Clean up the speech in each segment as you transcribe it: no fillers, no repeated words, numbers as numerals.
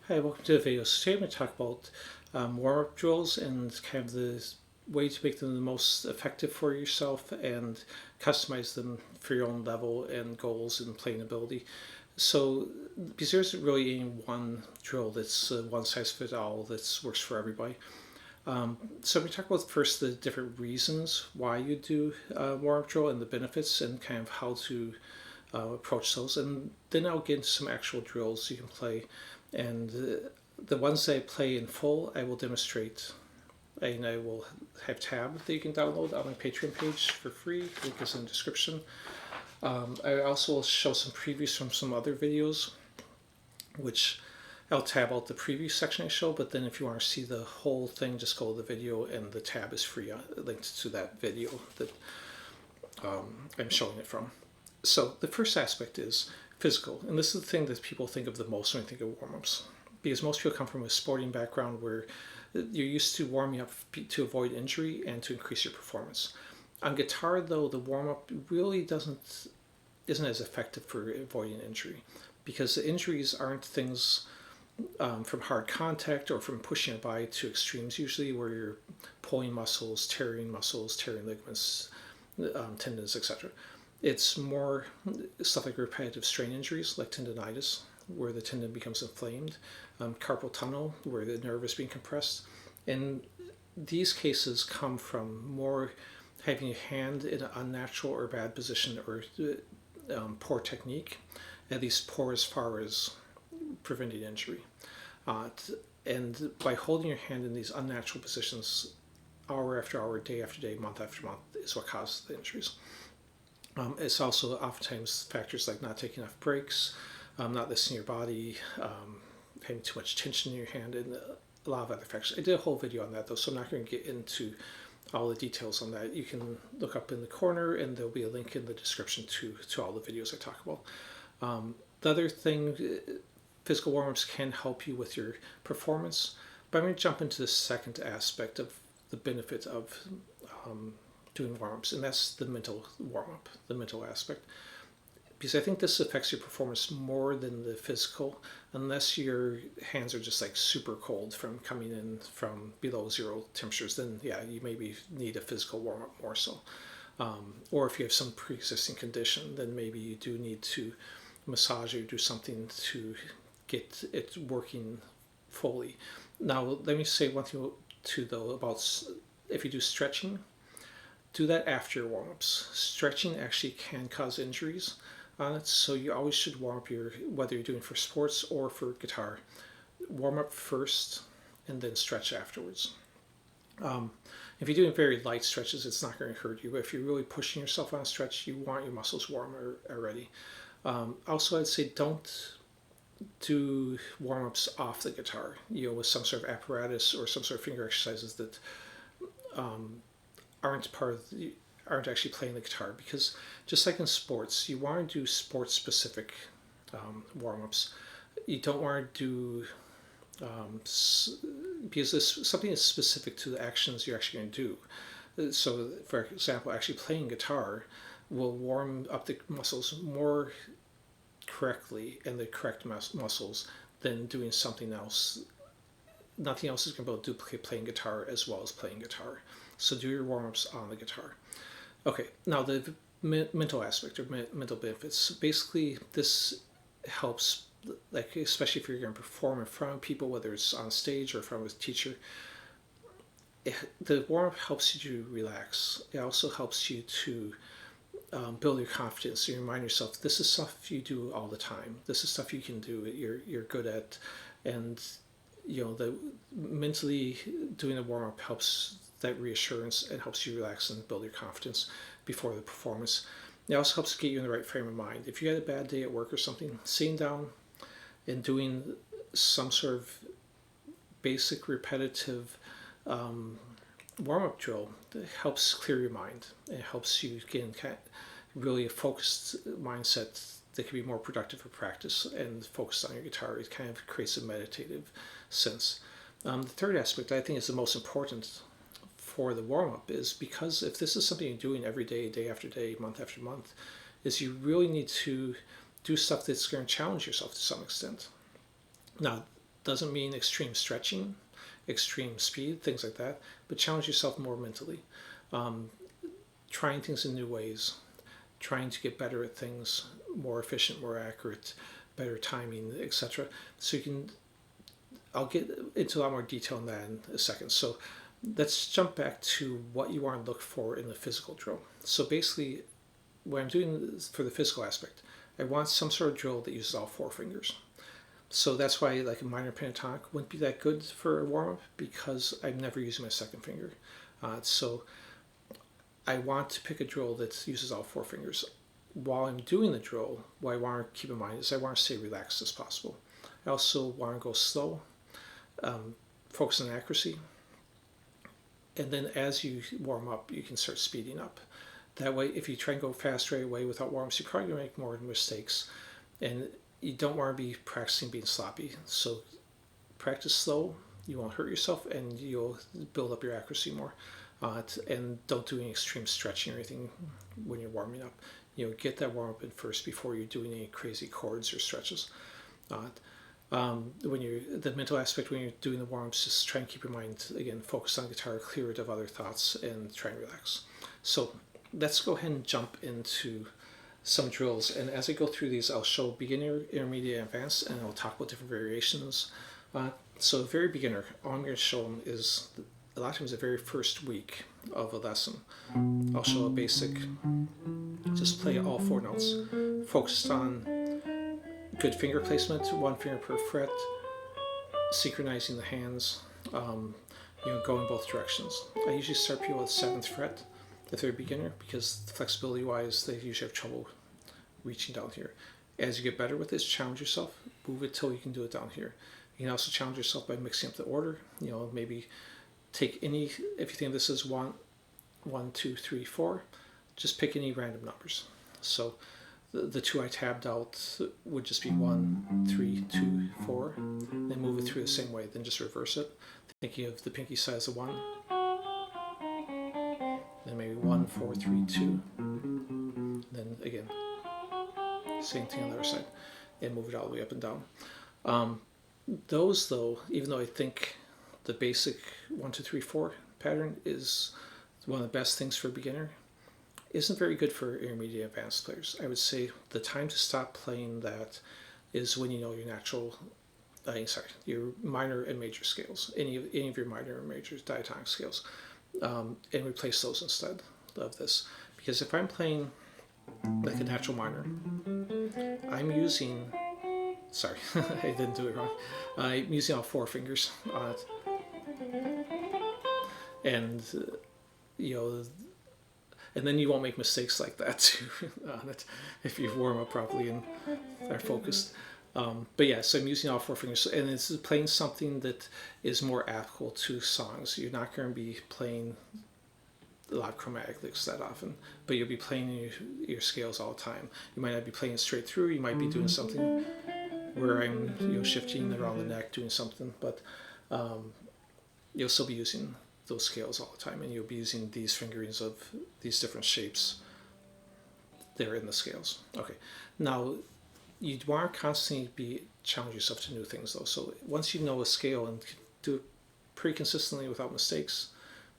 Hi, welcome to the video. So today I'm going to talk about warm-up drills and kind of the way to make them the most effective for yourself and customize them for your own level and goals and playing ability. So because there isn't really any one drill that's one size fits all that works for everybody. So I'm going to talk about first the different reasons why you do warm-up drill and the benefits and kind of how to approach those, and then I'll get into some actual drills you can play, and the ones that I play in full I will demonstrate, and I will have tab that you can download on my Patreon page for free. Link is in the description. I also will show some previews from some other videos, which I'll tab out the preview section I show, but then if you want to see the whole thing, just go to the video and the tab is free, linked to that video that I'm showing it from. So the first aspect is physical, and this is the thing that people think of the most when they think of warm-ups, because most people come from a sporting background where you're used to warming up to avoid injury and to increase your performance. On guitar, though, the warm-up really isn't as effective for avoiding injury, because the injuries aren't things from hard contact or from pushing a body to extremes, usually where you're pulling muscles, tearing ligaments, tendons, etc. It's more stuff like repetitive strain injuries, like tendonitis, where the tendon becomes inflamed, carpal tunnel, where the nerve is being compressed. And these cases come from more having your hand in an unnatural or bad position, or poor technique, at least poor as far as preventing injury. And by holding your hand in these unnatural positions hour after hour, day after day, month after month, is what causes the injuries. It's also oftentimes factors like not taking enough breaks, not listening to your body, having too much tension in your hand, and a lot of other factors. I did a whole video on that though, so I'm not going to get into all the details on that. You can look up in the corner, and there'll be a link in the description to all the videos I talk about. The other thing, physical warm-ups can help you with your performance, but I'm going to jump into the second aspect of the benefit of doing warm-ups, and that's the mental warm-up, the mental aspect. Because I think this affects your performance more than the physical, unless your hands are just like super cold from coming in from below zero temperatures, then yeah, you maybe need a physical warm-up more so. Or if you have some pre-existing condition, then maybe you do need to massage or do something to get it working fully. Now, let me say one thing too though about if you do stretching, do that after your warm-ups. Stretching actually can cause injuries on it, so you always should warm up whether you're doing for sports or for guitar, warm up first and then stretch afterwards. If you're doing very light stretches, it's not going to hurt you, but if you're really pushing yourself on a stretch, you want your muscles warm already. Also, I'd say don't do warm-ups off the guitar, with some sort of apparatus or some sort of finger exercises that aren't actually playing the guitar, because just like in sports, you want to do sports-specific warm-ups. You don't want to do because something is specific to the actions you're actually going to do. So, for example, actually playing guitar will warm up the muscles more correctly and the correct muscles than doing something else. Nothing else is going to be able to duplicate playing guitar as well as playing guitar. So do your warm-ups on the guitar. Okay, now the mental aspect or mental benefits. Basically, this helps, like especially if you're going to perform in front of people, whether it's on stage or in front of a teacher. The warm-up helps you to relax. It also helps you to build your confidence. So you remind yourself, this is stuff you do all the time. This is stuff you can do. You're good at, and mentally doing a warm-up helps that reassurance and helps you relax and build your confidence before the performance. It also helps get you in the right frame of mind. If you had a bad day at work or something, sitting down and doing some sort of basic repetitive warm-up drill helps clear your mind. It helps you get in really a focused mindset that can be more productive for practice and focused on your guitar. It kind of creates a meditative sense. The third aspect I think is the most important for the warm-up is, because if this is something you're doing every day, day after day, month after month, is you really need to do stuff that's going to challenge yourself to some extent. Now, doesn't mean extreme stretching, extreme speed, things like that, but challenge yourself more mentally. Trying things in new ways, trying to get better at things, more efficient, more accurate, better timing, etc. So you can, I'll get into a lot more detail on that in a second. So let's jump back to what you want to look for in the physical drill. So basically, what I'm doing for the physical aspect, I want some sort of drill that uses all four fingers. So that's why like a minor pentatonic wouldn't be that good for a warm-up, because I'm never using my second finger. So I want to pick a drill that uses all four fingers. While I'm doing the drill, what I want to keep in mind is I want to stay relaxed as possible. I also want to go slow, focus on accuracy, and then as you warm up, you can start speeding up. That way, if you try and go fast right away without warm-ups, you're probably going to make more mistakes. And you don't want to be practicing being sloppy. So practice slow, you won't hurt yourself, and you'll build up your accuracy more. And don't do any extreme stretching or anything when you're warming up. Get that warm up in first before you're doing any crazy chords or stretches. When you're the mental aspect when you're doing the warm-ups, just try and keep your mind again focused on guitar, clear it of other thoughts, and try and relax. So let's go ahead and jump into some drills, and as I go through these, I'll show beginner, intermediate, and advanced, and I'll talk about different variations. So very beginner, all I'm going to show them is a lot of times the very first week of a lesson. I'll show a basic, just play all four notes, focused on good finger placement, one finger per fret, synchronizing the hands, going both directions. I usually start people at 7th fret if they're a beginner, because flexibility wise they usually have trouble reaching down here. As you get better with this, challenge yourself, move it till you can do it down here. You can also challenge yourself by mixing up the order. Maybe take any, if you think this is 1, 2, 3, 4, just pick any random numbers. So the two I tabbed out would just be 1, 3, 2, 4, then move it through the same way, then just reverse it, thinking of the pinky side as a 1, then maybe 1, 4, 3, 2, then again, same thing on the other side, and move it all the way up and down. Those though, even though I think the basic 1, 2, 3, 4 pattern is one of the best things for a beginner, isn't very good for intermediate advanced players. I would say the time to stop playing that is when you know your natural, your minor and major scales, any of your minor or major diatonic scales, and replace those instead of this. Because if I'm playing like a natural minor, I'm using, sorry, I didn't do it wrong. I'm using all four fingers on it. And, and then you won't make mistakes like that too on it if you warm up properly and are focused. But yeah, so I'm using all four fingers, and it's playing something that is more applicable to songs. You're not going to be playing a lot of chromatic licks that often, but you'll be playing your scales all the time. You might not be playing it straight through. You might be doing something where I'm shifting around the neck, doing something, but you'll still be using those scales all the time, and you'll be using these fingerings of these different shapes there in the scales. Okay, now you'd want to constantly be challenge yourself to new things though. So once you know a scale and do it pretty consistently without mistakes,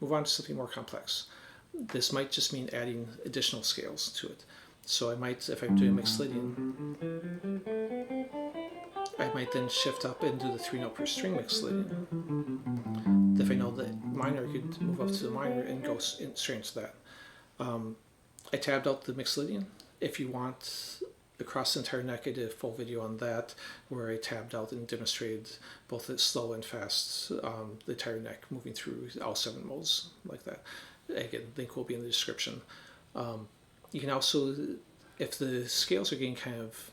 move on to something more complex. This might just mean adding additional scales to it. So I might, if I'm doing mixed Lydian, I might then shift up and do the 3-note per string mixed Lydian. If I know the minor, I could move up to the minor and go straight into that. I tabbed out the mixed Lydian. If you want across the entire neck, I did a full video on that where I tabbed out and demonstrated both the slow and fast, the entire neck moving through all 7 modes like that. Again, link will be in the description. You can also, if the scales are getting kind of,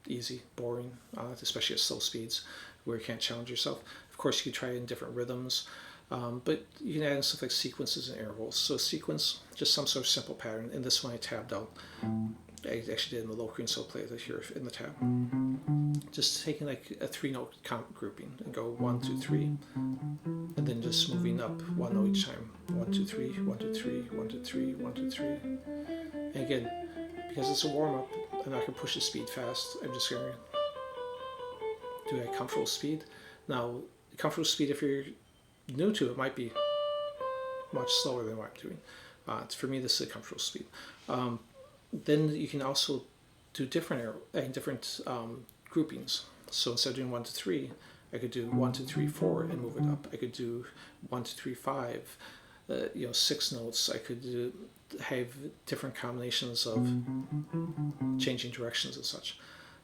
easy, boring, especially at slow speeds where you can't challenge yourself, of course you could try in different rhythms, but you can add in stuff like sequences and intervals. So sequence, just some sort of simple pattern. In this one I tabbed out. I actually did in the low green, so I'll play it here in the tab. Just taking like a 3-note count grouping and go 1, 2, 3, and then just moving up 1 note each time. 1, 2, 3, 1, 2, 3, 1, 2, 3, 1, 2, 3. And again, because it's a warm up, I'm not going to push the speed fast. I'm just going to do it at comfortable speed. Now, comfortable speed, if you're new to it, might be much slower than what I'm doing. For me, this is a comfortable speed. Then you can also do different groupings. So instead of doing 1 to 3, I could do 1 2 3 4 and move it up. I could do 1 2 3 5, 6 notes. I could have different combinations of changing directions and such.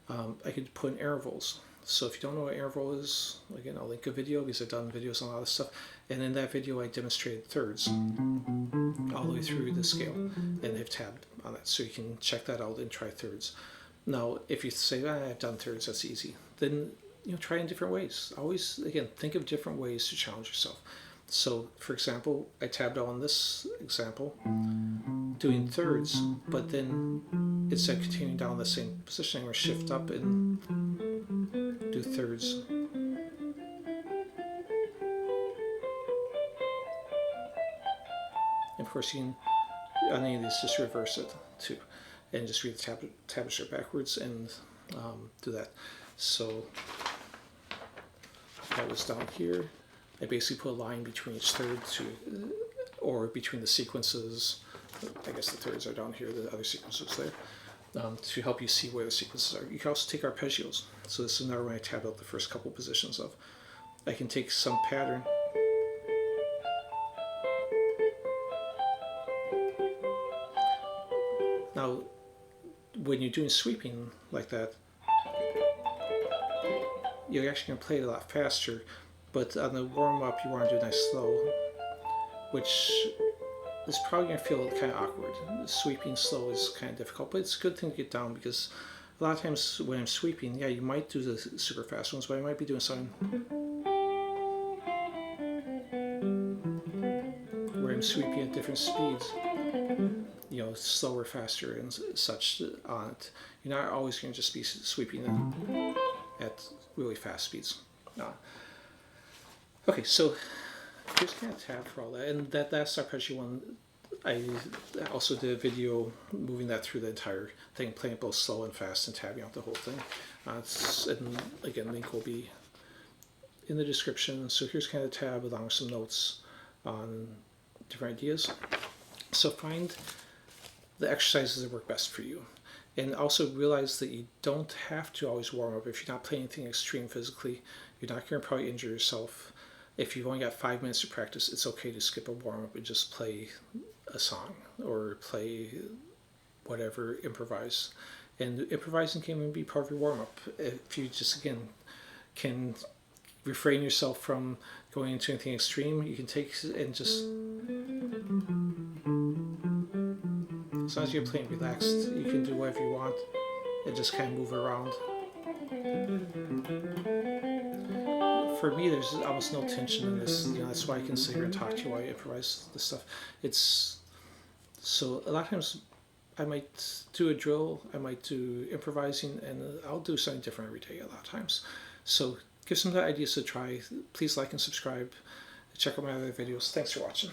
I could put in intervals. So if you don't know what interval is, again, I'll link a video because I've done videos on a lot of stuff. And in that video, I demonstrated thirds all the way through the scale, and have tabbed on it. So you can check that out and try thirds. Now, if you say, I've done thirds, that's easy, then try in different ways. Always, again, think of different ways to challenge yourself. So, for example, I tabbed on this example, doing thirds, but then instead of continuing down the same position, I'm going to shift up and do thirds. And of course, you can, on any of these, just reverse it too, and just read the tablature backwards and do that. So that was down here. I basically put a line between each third or between the sequences. I guess the thirds are down here, the other sequences there, to help you see where the sequences are. You can also take arpeggios. So this is another one I tab out the first couple positions of. I can take some pattern. Now, when you're doing sweeping like that, you're actually going to play it a lot faster, but on the warm-up you want to do it nice slow, which is probably going to feel kind of awkward. Sweeping slow is kind of difficult, but it's a good thing to get down, because a lot of times when I'm sweeping, yeah, you might do the super fast ones, but I might be doing something where I'm sweeping at different speeds, slower, faster, and such on it. You're not always going to just be sweeping at really fast speeds. Okay, so here's kind of tab for all that, and that's arpeggio one. I also did a video moving that through the entire thing, playing it both slow and fast and tabbing out the whole thing. And again, link will be in the description. So here's kind of a tab along with some notes on different ideas. So find the exercises that work best for you. And also realize that you don't have to always warm up. If you're not playing anything extreme physically, you're not going to probably injure yourself. If you've only got 5 minutes to practice, it's okay to skip a warm up and just play a song or play whatever, improvise. And improvising can even be part of your warm up. If you just, again, can refrain yourself from going into anything extreme, you can take and just, as long as you're playing relaxed, you can do whatever you want and just kind of move around. For me, there's almost no tension in this. That's why I can sit here and talk to you while I improvise this stuff. So a lot of times I might do a drill, I might do improvising, and I'll do something different every day a lot of times. So give some ideas to try. Please like and subscribe. Check out my other videos. Thanks for watching.